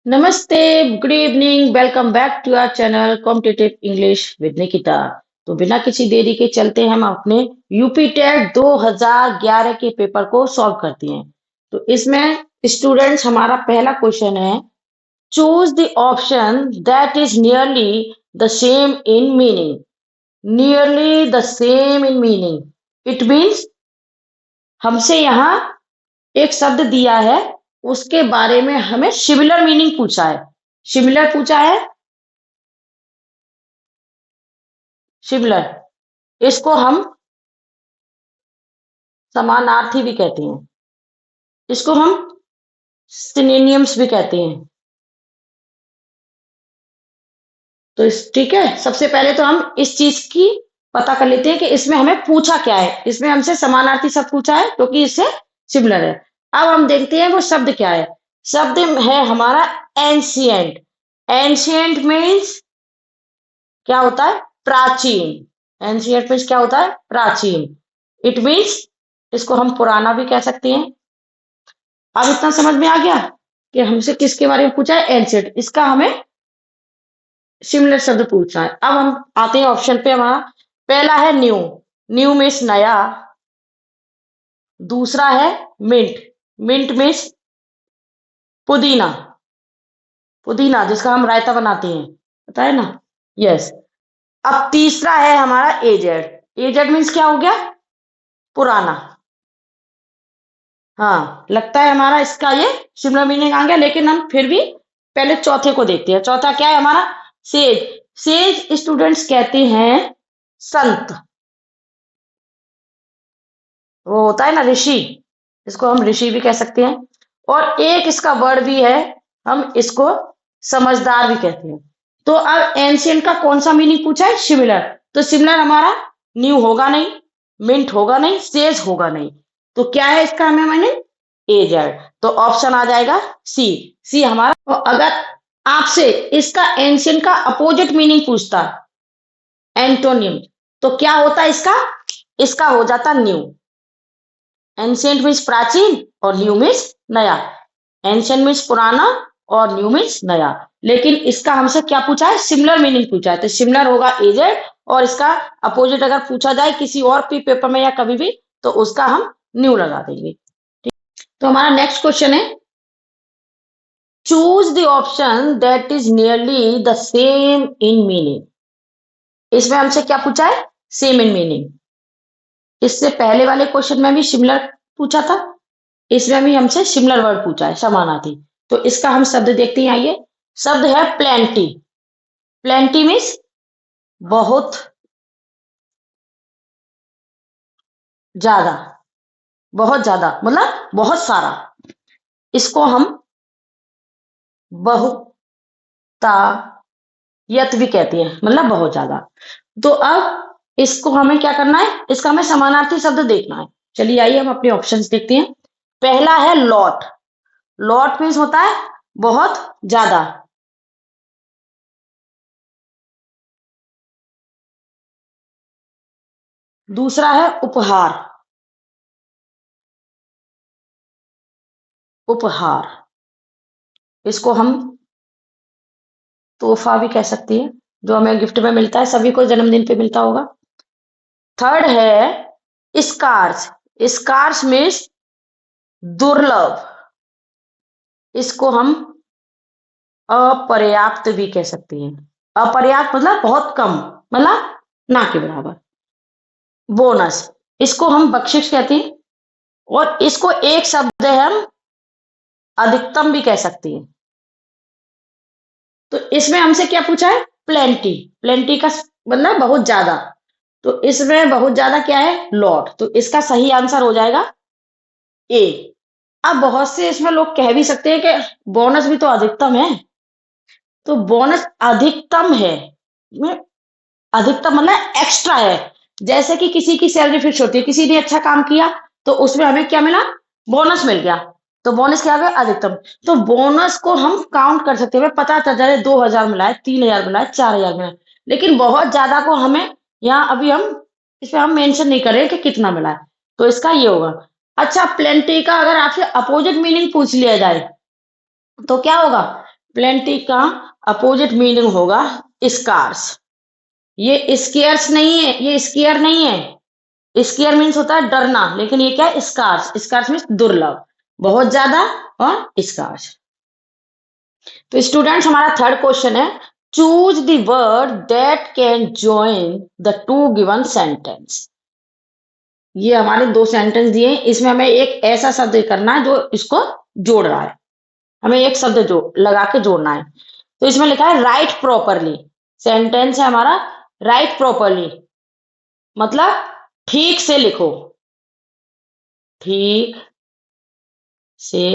नमस्ते, good evening, welcome back to our channel competitive English with Nikita. तो बिना किसी देरी के चलते हैं हम अपने यूपी टेट 2011 के पेपर को सॉल्व करते हैं। तो इसमें स्टूडेंट्स हमारा पहला क्वेश्चन है, choose the option that is nearly the same in meaning. Nearly the same in meaning it means हमसे यहाँ एक शब्द दिया है, उसके बारे में हमें सिमिलर मीनिंग पूछा है। सिमिलर पूछा है, सिमिलर इसको हम समानार्थी भी कहते हैं, इसको हम सिनोनिम्स भी कहते हैं। तो ठीक है, सबसे पहले तो हम इस चीज की पता कर लेते हैं कि इसमें हमें पूछा क्या है। इसमें हमसे समानार्थी शब्द पूछा है क्योंकि तो इससे सिमिलर है। अब हम देखते हैं वो शब्द क्या है। शब्द है हमारा एंशिएंट। एंशिएंट मीन्स क्या होता है? प्राचीन। एंशिएंट मीन्स क्या होता है? प्राचीन। इट मीन्स इसको हम पुराना भी कह सकते हैं। अब इतना समझ में आ गया कि हमसे किसके बारे में पूछा है? एंशिएंट। इसका हमें सिमिलर शब्द पूछना है। अब हम आते हैं ऑप्शन पे। हमारा पहला है न्यू। न्यू मीन्स नया। दूसरा है मिंट। मिंट मीन्स पुदीना। पुदीना जिसका हम रायता बनाते हैं, पता है ना? यस। अब तीसरा है हमारा एजेड। एजेड मीन्स क्या हो गया? पुराना। हाँ, लगता है हमारा इसका ये सिमिलर मीनिंग आ गया, लेकिन हम फिर भी पहले चौथे को देखते हैं। चौथा क्या है हमारा? सेज। सेज स्टूडेंट्स कहते हैं संत। वो होता है ना ऋषि, इसको हम ऋषि भी कह सकते हैं। और एक इसका वर्ड भी है, हम इसको समझदार भी कहते हैं। तो अब एंशिएंट का कौन सा मीनिंग पूछा है? सिमिलर। तो सिमिलर हमारा न्यू होगा नहीं, मिंट होगा नहीं, सेज होगा नहीं। तो क्या है इसका हमें मीनिंग? एजेड। तो ऑप्शन आ जाएगा सी। सी हमारा। तो अगर आपसे इसका एंशिएंट का अपोजिट मीनिंग पूछता, एंटोनियम, तो क्या होता इसका? इसका हो जाता न्यू। एंशिएंट मीन्स प्राचीन और न्यू मीन्स नया। एंशिएंट मीन्स पुराना और न्यू मीन्स नया। लेकिन इसका हमसे क्या पूछा है? सिमिलर मीनिंग पूछा है। तो सिमिलर होगा एजेड, और इसका अपोजिट अगर पूछा जाए किसी और भी पेपर में या कभी भी, तो उसका हम न्यू लगा देंगे। तो हमारा नेक्स्ट क्वेश्चन है, choose the option that is nearly the same in meaning. इसमें हमसे क्या पूछा है? Same in meaning. इससे पहले वाले क्वेश्चन में भी सिमिलर पूछा था, इसमें भी हमसे सिमिलर वर्ड पूछा है, समानार्थी। तो इसका हम शब्द देखते हैं। आइए, शब्द है प्लेंटी। प्लेंटी मीन्स बहुत ज्यादा। बहुत ज्यादा मतलब बहुत सारा। इसको हम बहुतायत भी कहते हैं, मतलब बहुत ज्यादा। तो अब इसको हमें क्या करना है? इसका हमें समानार्थी शब्द देखना है। चलिए आइए हम अपने ऑप्शंस देखते हैं। पहला है लॉट। लॉट मीन्स होता है बहुत ज्यादा। दूसरा है उपहार। उपहार, इसको हम तोहफा भी कह सकती है, जो हमें गिफ्ट में मिलता है, सभी को जन्मदिन पे मिलता होगा। थर्ड है स्कार्स। स्कार्स मीन्स दुर्लभ। इसको हम अपर्याप्त भी कह सकते हैं। अपर्याप्त मतलब बहुत कम, मतलब ना के बराबर। बोनस, इसको हम बख्शिश कहते हैं। और इसको एक शब्द है, हम अधिकतम भी कह सकते हैं। तो इसमें हमसे क्या पूछा है? प्लेंटी। प्लेंटी का मतलब बहुत ज्यादा। तो इसमें बहुत ज्यादा क्या है? लॉट। तो इसका सही आंसर हो जाएगा ए। अब बहुत से इसमें लोग कह भी सकते हैं कि बोनस भी तो अधिकतम है। तो बोनस अधिकतम है, अधिकतम मतलब एक्स्ट्रा है। जैसे कि किसी की सैलरी फिक्स होती है, किसी ने अच्छा काम किया तो उसमें हमें क्या मिला? बोनस मिल गया। तो बोनस क्या आ गया? अधिकतम। तो बोनस को हम काउंट कर सकते हैं, हमें पता चल जाए 2,000 मिला है, 3,000 मिला है, 4,000 मिला है। लेकिन बहुत ज्यादा को हमें यहाँ अभी हम इसमें हम मेंशन नहीं करें कि कितना मिला है। तो इसका ये होगा। अच्छा, प्लेंटी का अगर आपसे अपोजिट मीनिंग पूछ लिया जाए तो क्या होगा? प्लेंटी का अपोजिट मीनिंग होगा स्कार्स। ये स्केयर्स नहीं है, ये स्केयर नहीं है। स्केयर मीन्स होता है डरना, लेकिन ये क्या है? स्कार्स। स्कार्स मीन्स दुर्लभ, बहुत ज्यादा, और स्कार्स। तो स्टूडेंट्स, हमारा थर्ड क्वेश्चन है, choose the word that can join the two given sentence. ये हमारे दो सेंटेंस दिए हैं, इसमें हमें एक ऐसा शब्द करना है जो इसको जोड़ रहा है। हमें एक शब्द जो लगा के जोड़ना है। तो इसमें लिखा है राइट प्रॉपरली। सेंटेंस है हमारा राइट प्रॉपरली, मतलब ठीक से लिखो, ठीक से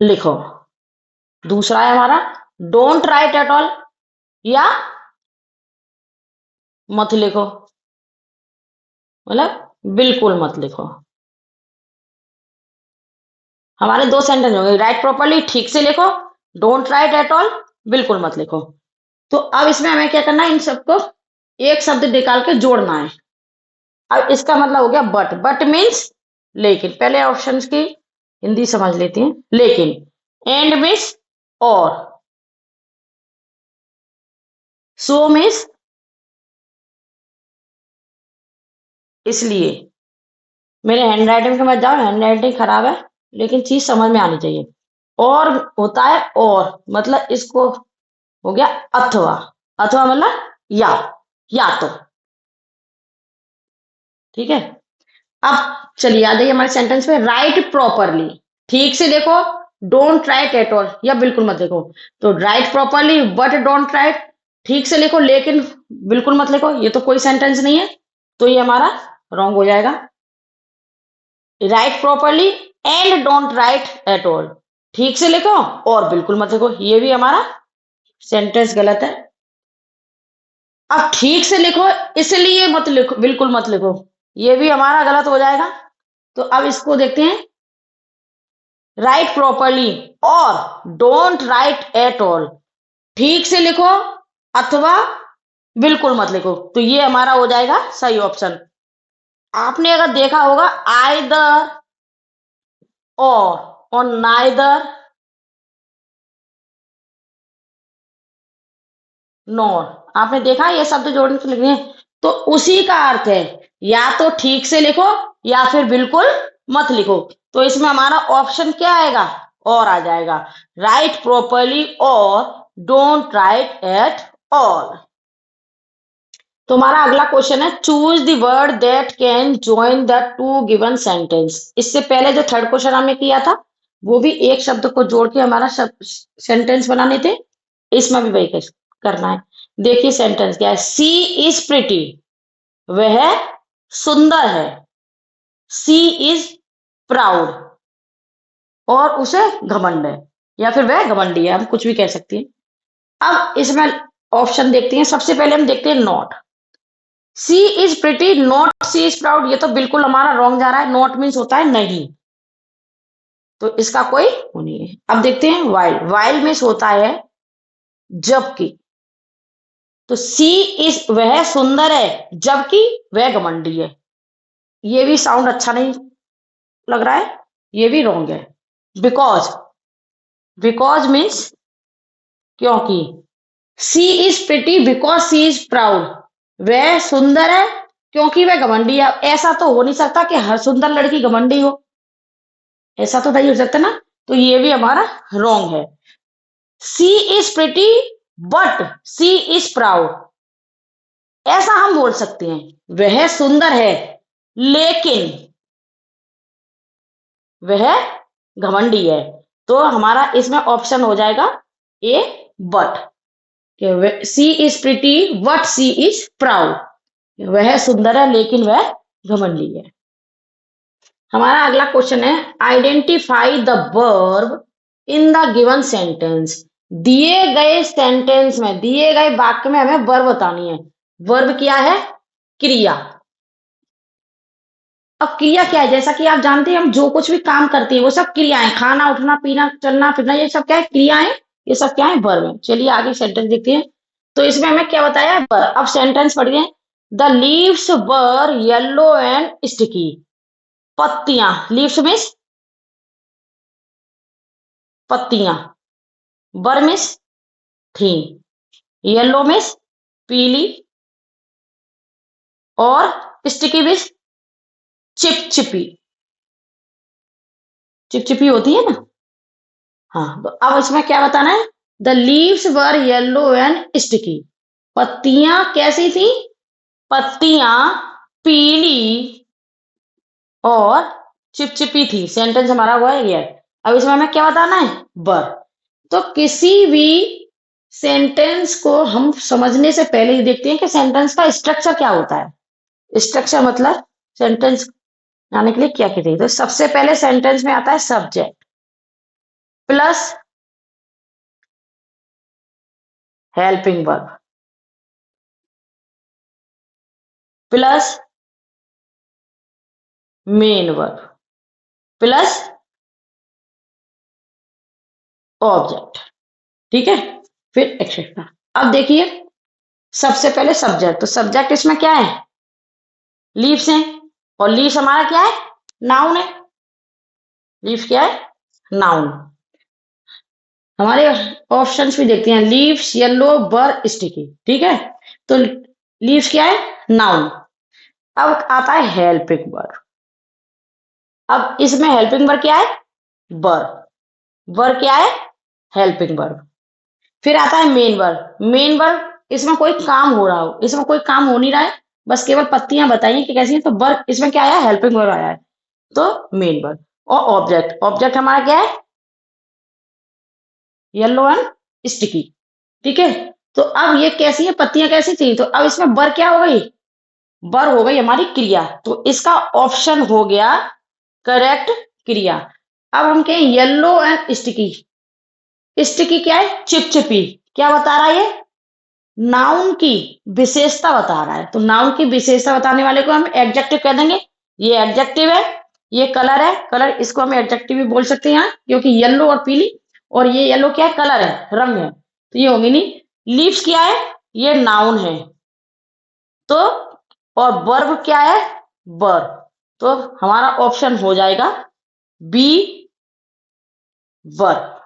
लिखो। दूसरा है हमारा डोंट राइट एट ऑल, या मत लिखो, मतलब बिल्कुल मत लिखो। हमारे दो सेंटेंस होंगे, राइट प्रॉपरली ठीक से लिखो, डोंट राइट एट ऑल बिल्कुल मत लिखो। तो अब इसमें हमें क्या करना है, इन सबको एक शब्द निकाल के जोड़ना है। अब इसका मतलब हो गया बट। बट मीन्स लेकिन। पहले ऑप्शंस की हिंदी समझ लेते हैं। लेकिन। एंड मीन्स और। सो मीन्स इसलिए। मेरे हैंड राइटिंग के मत जाओ, हैंड राइटिंग खराब है, लेकिन चीज समझ में आनी चाहिए। और होता है और, मतलब इसको हो गया अथवा। अथवा मतलब या तो। ठीक है। अब चलिए आ जाइए हमारे सेंटेंस पे। राइट प्रॉपरली, ठीक से देखो, डोंट राइट एट ऑल, या बिल्कुल मत देखो। तो right properly but don't write, ठीक से लिखो लेकिन बिल्कुल मत लिखो, ये तो कोई सेंटेंस नहीं है, तो ये हमारा रॉन्ग हो जाएगा। Right properly and don't write at all, ठीक से लिखो और बिल्कुल मत लिखो, ये भी हमारा सेंटेंस गलत है। अब ठीक से लिखो इसलिए मत लिखो, बिल्कुल मत लिखो, ये भी हमारा गलत हो जाएगा। तो अब इसको देखते हैं। राइट प्रॉपरली और डोंट राइट एट ऑल, ठीक से लिखो अथवा बिल्कुल मत लिखो, तो ये हमारा हो जाएगा सही ऑप्शन। आपने अगर देखा होगा आइदर और नाइदर नॉर, आपने देखा ये शब्द जोड़ने के लिए, तो उसी का अर्थ है या तो ठीक से लिखो या फिर बिल्कुल मत लिखो। तो इसमें हमारा ऑप्शन क्या आएगा? और आ जाएगा। राइट प्रॉपरली और डोंट राइट एट ऑल। तो हमारा अगला क्वेश्चन है, choose the word that can join the two given sentence. इससे पहले जो थर्ड क्वेश्चन हमने किया था, वो भी एक शब्द को जोड़ के हमारा सेंटेंस बनाने थे। इसमें भी वही करना है। देखिए सेंटेंस क्या है। सी इज प्रिटी, वह सुंदर है। सी इज प्राउड, और उसे घमंड है, या फिर वह घमंडी है, हम कुछ भी कह सकते हैं। अब इसमें ऑप्शन देखते हैं। सबसे पहले हम देखते हैं not. She is pretty not she is proud, ये तो बिल्कुल हमारा रॉन्ग जा रहा है। नॉट मीन्स होता है नहीं, तो इसका कोई वो नहीं है। अब देखते हैं वाइल। वाइल मीन्स होता है जबकि। तो सी इज वह सुंदर है जबकि वह घमंडी है, ये भी साउंड अच्छा नहीं लग रहा है, ये भी रॉन्ग है। बिकॉज। बिकॉज मीन्स क्योंकि। She is pretty because she is proud, वह सुंदर है क्योंकि वह घमंडी है। ऐसा तो हो नहीं सकता कि हर सुंदर लड़की घमंडी हो, ऐसा तो नहीं हो सकता ना, तो ये भी हमारा रॉन्ग है। She is pretty but she is proud, ऐसा हम बोल सकते हैं। वह सुंदर है लेकिन वह घमंडी है, तो हमारा इसमें ऑप्शन हो जाएगा A but. She is pretty but she is proud, वह सुंदर है लेकिन वह घमंडी है। हमारा अगला क्वेश्चन है, identify the verb in the given sentence. दिए गए सेंटेंस में, दिए गए वाक्य में हमें वर्ब बतानी है। वर्ब क्या है? क्रिया। अब क्रिया क्या है? जैसा कि आप जानते हैं, हम जो कुछ भी काम करते हैं वो सब क्रियाएं। खाना, उठना, पीना, चलना फिरना, ये सब क्या है? क्रियाएं। ये सब क्या है? वर्ब है। चलिए आगे सेंटेंस देखते हैं। तो इसमें हमें क्या बताया है? वर्ब। अब सेंटेंस पढ़िए। The leaves were yellow and sticky. पत्तियां, लीव्स मीन्स पत्तियां, बर मीन्स थी, येलो मीन्स पीली, और स्टिकी मीन्स चिपचिपी, चिपचिपी होती है ना। हाँ, तो अब इसमें क्या बताना है, the leaves were yellow and sticky, पत्तियां कैसी थी, पत्तियां पीली और चिपचिपी थी। सेंटेंस हमारा हुआ है ये। अब इसमें हमें क्या बताना है, बर। तो किसी भी सेंटेंस को हम समझने से पहले ही देखते हैं कि सेंटेंस का स्ट्रक्चर क्या होता है। स्ट्रक्चर मतलब सेंटेंस आने के लिए क्या कहते हैं। तो सबसे पहले सेंटेंस में आता है subject plus helping verb plus main verb plus object. ठीक है, फिर एक्सेट्रा। अब देखिए, सबसे पहले सब्जेक्ट, तो सब्जेक्ट इसमें क्या है, लीव्स हैं, और लीव्स हमारा क्या है, नाउन है। लीव्स क्या है, नाउन। हमारे ऑप्शंस भी देखते हैं, लीव्स, येलो, बर, स्टिकी। ठीक है, तो लीव्स क्या है, नाउन। अब आता है हेल्पिंग वर्ब। अब इसमें हेल्पिंग वर्ब क्या है, बर। बर क्या है, हेल्पिंग वर्ब। फिर आता है मेन वर्ब। मेन वर्ब इसमें कोई काम हो रहा हो, इसमें कोई काम हो नहीं रहा है, बस केवल पत्तियां बताइए कि कैसी हैं, तो वर्ब इसमें क्या आया, हेल्पिंग वर्ब आया है, तो मेन वर्ब। और ऑब्जेक्ट, ऑब्जेक्ट हमारा क्या है, येलो एंड स्टिकी। ठीक है, तो अब ये कैसी है, पत्तियां कैसी थी, तो अब इसमें बर क्या हो गई, बर हो गई हमारी क्रिया, तो इसका ऑप्शन हो गया करेक्ट, क्रिया। अब हम कहें येलो एंड स्टिकी। स्टिकी क्या है, चिपचिपी। क्या बता रहा है ये, नाउन की विशेषता बता रहा है, तो नाउन की विशेषता बताने वाले को हम एडजेक्टिव कह देंगे। ये एडजेक्टिव है, ये कलर है, कलर इसको हम एडजेक्टिव भी बोल सकते हैं यहाँ, क्योंकि येलो और पीली, और ये येलो क्या है, कलर है, रंग है, तो ये होंगी नहीं। लीव्स क्या है, ये नाउन है, तो और वर्ब क्या है, बर। तो हमारा ऑप्शन हो जाएगा बी, वर्ब।